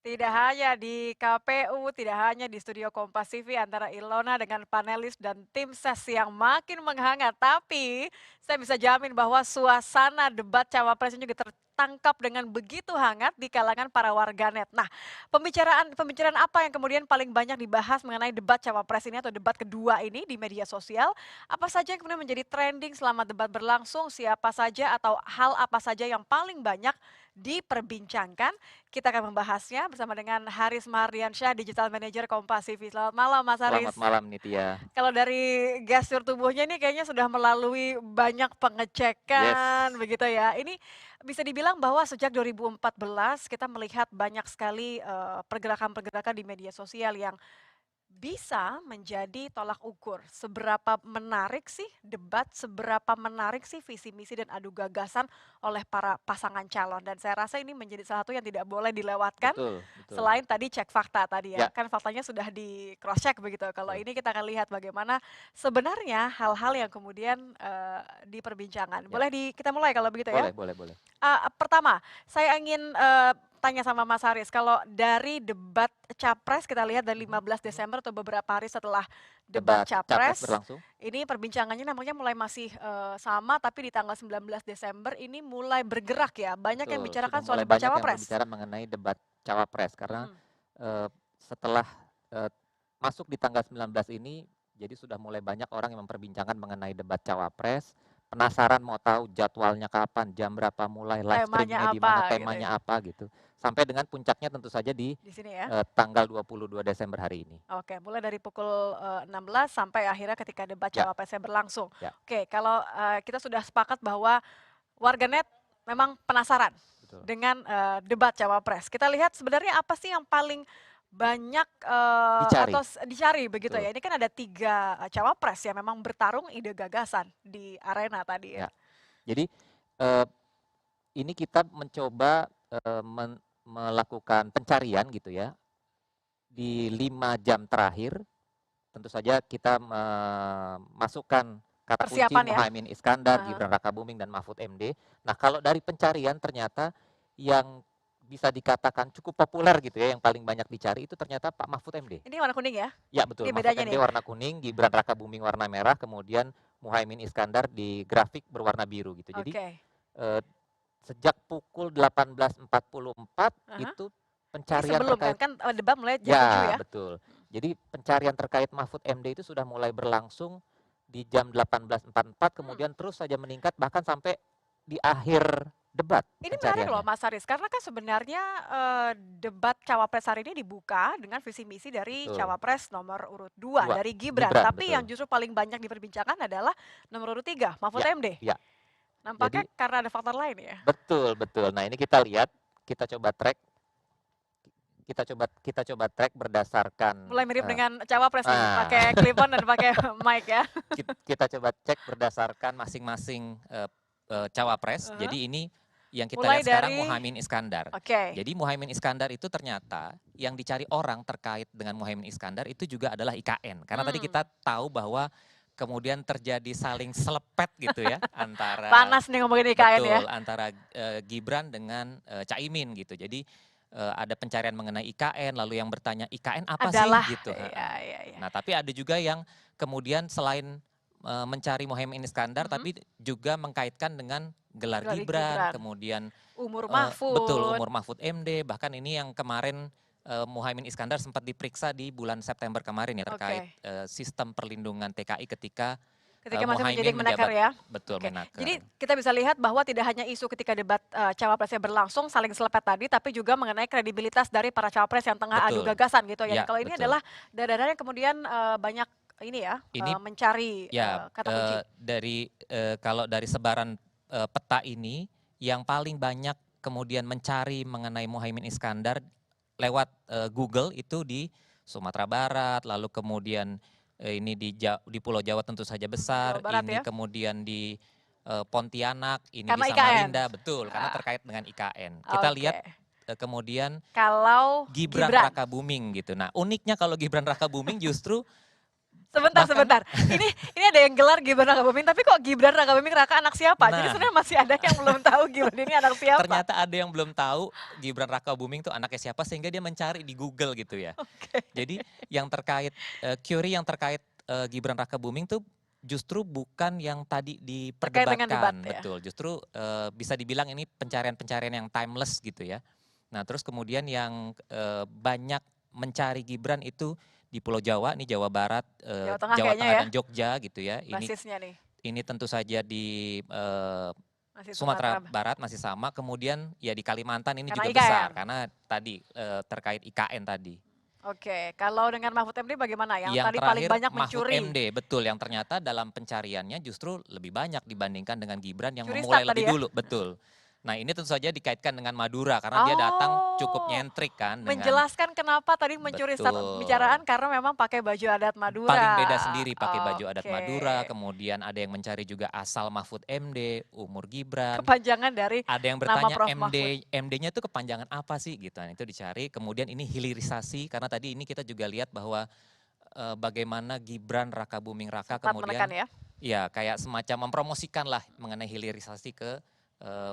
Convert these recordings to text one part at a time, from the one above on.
Tidak hanya di KPU, tidak hanya di studio Kompas TV antara Ilona dengan panelis dan tim ses yang makin menghangat, tapi saya bisa jamin bahwa suasana debat cawapres ini juga tertangkap dengan begitu hangat di kalangan para warganet. Nah, pembicaraan apa yang kemudian paling banyak dibahas mengenai debat cawapres ini atau debat kedua ini di media sosial? Apa saja yang kemudian menjadi trending selama debat berlangsung? Siapa saja atau hal apa saja yang paling banyak diperbincangkan? Kita akan membahasnya bersama dengan Haris Mahardiansyah, Digital Manager Kompas TV. Selamat malam Mas Selamat Haris. malam Nitya. Kalau dari gestur tubuhnya ini kayaknya sudah melalui banyak pengecekan Yes, begitu ya. Ini bisa dibilang bahwa sejak 2014 kita melihat banyak sekali pergerakan-pergerakan di media sosial yang bisa menjadi tolak ukur seberapa menarik sih debat, seberapa menarik sih visi misi dan adu gagasan oleh para pasangan calon, dan saya rasa ini menjadi salah satu yang tidak boleh dilewatkan betul, betul. selain tadi cek fakta tadi ya, Ya, kan faktanya sudah di cross check begitu. Kalau betul. ini kita akan lihat bagaimana sebenarnya hal-hal yang kemudian diperbincangkan. Ya, Boleh kita mulai kalau begitu ya. boleh, boleh, boleh. Pertama, saya ingin tanya sama Mas Haris, kalau dari debat capres kita lihat dari Mhm, 15 mhm. Desember atau beberapa hari setelah debat Debat capres capres, berlangsung. ini perbincangannya nampaknya mulai masih sama, tapi di tanggal 19 Desember ini mulai bergerak ya, banyak yang Betul, sudah bicarakan soal mulai debat banyak yang cawapres. berbicara mengenai debat cawapres karena Mm-mm. setelah masuk di tanggal 19 ini, jadi sudah mulai banyak orang yang memperbincangkan mengenai debat cawapres. Penasaran mau tahu jadwalnya kapan, jam berapa mulai, live Temanya streamingnya di mana, apa gitu ya, temanya apa gitu. Sampai dengan puncaknya tentu saja di di sini ya. tanggal 22 Desember hari ini. Oke, mulai dari pukul 16 sampai akhirnya ketika debat Ya, cawapresnya berlangsung. ya, Oke, kalau kita sudah sepakat bahwa warganet memang penasaran betul. dengan debat cawapres. Kita lihat sebenarnya apa sih yang paling banyak Dicari, atau dicari begitu betul. ya. Ini kan ada tiga cawapres yang memang bertarung ide gagasan di arena tadi ya. Ya. Jadi eh, ini kita mencoba melakukan pencarian gitu ya di 5 jam terakhir. Tentu saja kita memasukkan kata kunci Persiapan ya. Muhaimin Iskandar, Aha. Gibran Rakabuming dan Mahfud MD. Nah, kalau dari pencarian ternyata yang bisa dikatakan cukup populer gitu ya, yang paling banyak dicari itu ternyata Pak Mahfud MD. Ini warna kuning ya. Ya Ini betul, Mahfud bedanya MD nih. warna kuning, Gibran Rakabuming warna merah, kemudian Muhaimin Iskandar di grafik berwarna biru gitu. Jadi Oke. eh, sejak pukul 18.44 Aha. itu Ini pencarian sebelum kan terkait, kan debat mulai jam 7 ya ya. betul. Jadi pencarian terkait Mahfud MD itu sudah mulai berlangsung di jam 18.44, Hmm. kemudian terus saja meningkat bahkan sampai di akhir debat Ini menarik loh pencariannya. Mas Haris, karena kan sebenarnya debat cawapres hari ini dibuka dengan visi misi dari Betul. cawapres nomor urut 2 Dua, dari Gibran. Gibran Tapi yang betul. justru paling banyak diperbincangkan adalah nomor urut 3 Mahfud Ya, MD. ya. Nampaknya Jadi karena ada faktor lain ya. betul, betul. Nah, ini kita lihat, kita coba track, kita coba track berdasarkan Mulai mirip dengan cawapres nih, nah, pakai clip-on dan pakai mic ya. kita coba cek berdasarkan masing-masing cawapres. Uh-huh. Jadi ini yang kita Mulai lihat sekarang dari, Muhaimin Iskandar. oke, Jadi Muhaimin Iskandar itu ternyata yang dicari orang terkait dengan Muhaimin Iskandar itu juga adalah IKN. Karena tadi hmm, kita tahu bahwa kemudian terjadi saling selepet gitu ya antara panas nih ngomongin IKN ya. betul antara Gibran dengan Caimin gitu. Jadi ada pencarian mengenai IKN, lalu yang bertanya IKN apa sih Adalah, gitu. ya, ya, ya. Nah, tapi ada juga yang kemudian selain mencari Muhaimin Iskandar, Mhm. tapi juga mengkaitkan dengan gelar Dari Gibran, Gibran, kemudian umur betul Mahfud. umur Mahfud MD, bahkan ini yang kemarin Muhaimin Iskandar sempat diperiksa di bulan September kemarin ya terkait Oke. sistem perlindungan TKI ketika Ketika masih menjadi Muhaimin Menaker menjabat ya? betul Oke. Jadi Menaker. kita bisa lihat bahwa tidak hanya isu ketika debat cawapresnya berlangsung saling selepet tadi, tapi juga mengenai kredibilitas dari para cawapres yang tengah adu Betul. gagasan gitu ya. Dan Ya, kalau ini betul. adalah daerah-daerah yang kemudian banyak ini ya, Ini mencari ya, kata kunci. dari kalau dari sebaran peta ini, yang paling banyak kemudian mencari mengenai Muhaimin Iskandar lewat Google itu di Sumatera Barat, lalu kemudian ini di Pulau Jawa tentu saja Jawa besar, Barat ini ya, kemudian di Pontianak, ini di karena IKN. Samarinda, betul, karena Ah, terkait dengan IKN. Kita lihat oke. kemudian Kalau Gibran Gibran, Rakabuming gitu. Nah, uniknya kalau Gibran Rakabuming justru Sebentar Bahkan sebentar, ini ada yang gelar Gibran Rakabuming, tapi kok Gibran Rakabuming Raka anak siapa? Jadi nah, sebenarnya masih ada yang belum tahu Gibran ini anak siapa? ternyata ada yang belum tahu Gibran Rakabuming tuh anaknya siapa sehingga dia mencari di Google gitu ya. Oke, Jadi yang terkait, Kyuri yang terkait, Gibran Rakabuming tuh justru bukan yang tadi terkait dengan debat diperdebatkan, ya? betul. Justru, bisa dibilang ini pencarian-pencarian yang timeless gitu ya. Nah terus kemudian yang, banyak mencari Gibran itu di Pulau Jawa, nih Jawa Barat, Jawa Tengah Jawa kayaknya Tengah ya, dan Jogja gitu ya. Ini basisnya nih, ini tentu saja di, masih Sumatera Sumatera, Barat masih sama, kemudian ya di Kalimantan ini karena juga IKN. besar karena tadi, terkait IKN tadi. Oke, kalau dengan Mahfud MD bagaimana? Yang Yang tadi paling terakhir banyak Mahfud mencuri, MD, betul, yang ternyata dalam pencariannya justru lebih banyak dibandingkan dengan Gibran yang curi memulai start lebih tadi ya? dulu, betul. Nah ini tentu saja dikaitkan dengan Madura karena dia datang cukup Oh, nyentrik kan dengan menjelaskan kenapa tadi mencuri start betul. pembicaraan karena memang pakai baju adat Paling Madura. beda sendiri pakai baju adat Oke, Madura, kemudian ada yang mencari juga asal Mahfud MD, umur Gibran, kepanjangan dari ada yang nama bertanya Prof. Mahfud. MD-nya itu kepanjangan apa sih gitu. Nah, itu dicari, kemudian ini hilirisasi karena tadi ini kita juga lihat bahwa bagaimana Gibran Rakabuming Raka Sempat menekan kemudian ya, ya kayak semacam mempromosikan lah mengenai hilirisasi ke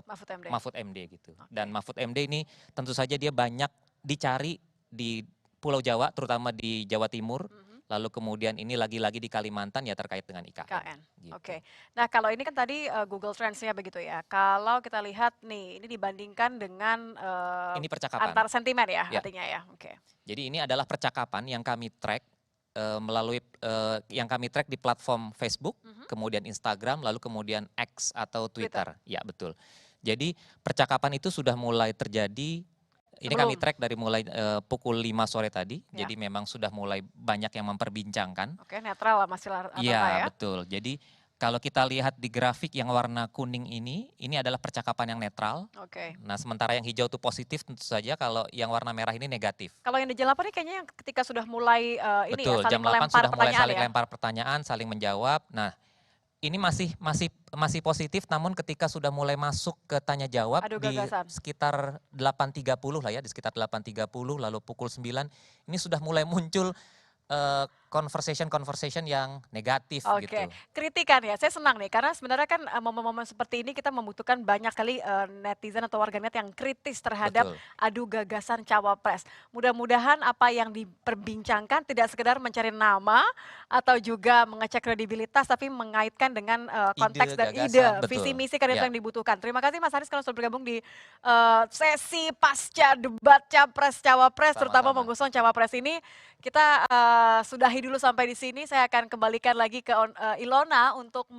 Mahfud MD. Mahfud MD gitu. Oke, Dan Mahfud MD ini tentu saja dia banyak dicari di Pulau Jawa, terutama di Jawa Timur, mhm, lalu kemudian ini lagi-lagi di Kalimantan ya terkait dengan IKN IKN. gitu. Oke. Nah, kalau ini kan tadi Google Trends-nya begitu ya. Kalau kita lihat nih, ini dibandingkan dengan Ini percakapan, antar sentimen ya ya. artinya ya. Oke. Jadi ini adalah percakapan yang kami track melalui yang kami track di platform Facebook, Mhm, kemudian Instagram, lalu kemudian X atau Twitter. Twitter. Ya betul. Jadi percakapan itu sudah mulai terjadi. Ini kami Sebelum, track dari mulai pukul 5 sore tadi. ya. Jadi memang sudah mulai banyak yang memperbincangkan. Oke, netral lah masih rata-rata Iya ya. betul. Jadi kalau kita lihat di grafik yang warna kuning ini adalah percakapan yang netral. Oke. Nah sementara yang hijau itu positif tentu saja, kalau yang warna merah ini negatif. Kalau yang di J8 ini kayaknya yang ketika sudah mulai ini ya Betul, saling jam 8 melempar sudah mulai pertanyaan saling ya. lempar pertanyaan, saling menjawab. Nah, ini masih positif, namun ketika sudah mulai masuk ke tanya jawab Adu di gagasan. sekitar 8.30 lah ya, di sekitar 8.30 lalu pukul 9 ini sudah mulai muncul conversation yang negatif Oke, gitu. kritikan ya. Saya senang nih karena sebenarnya kan momen-momen seperti ini kita membutuhkan banyak kali netizen atau warganet yang kritis terhadap Betul, adu gagasan cawapres. Mudah-mudahan apa yang diperbincangkan tidak sekedar mencari nama atau juga mengecek kredibilitas, tapi mengaitkan dengan konteks ide dan gagasan, ide, visi betul. misi kan itu Ya, yang dibutuhkan. Terima kasih Mas Haris kalau sudah bergabung di sesi pasca debat capres cawapres, terutama sama-sama. mengusung cawapres ini. Kita sudahi dulu sampai di sini. Saya akan kembalikan lagi ke Ilona untuk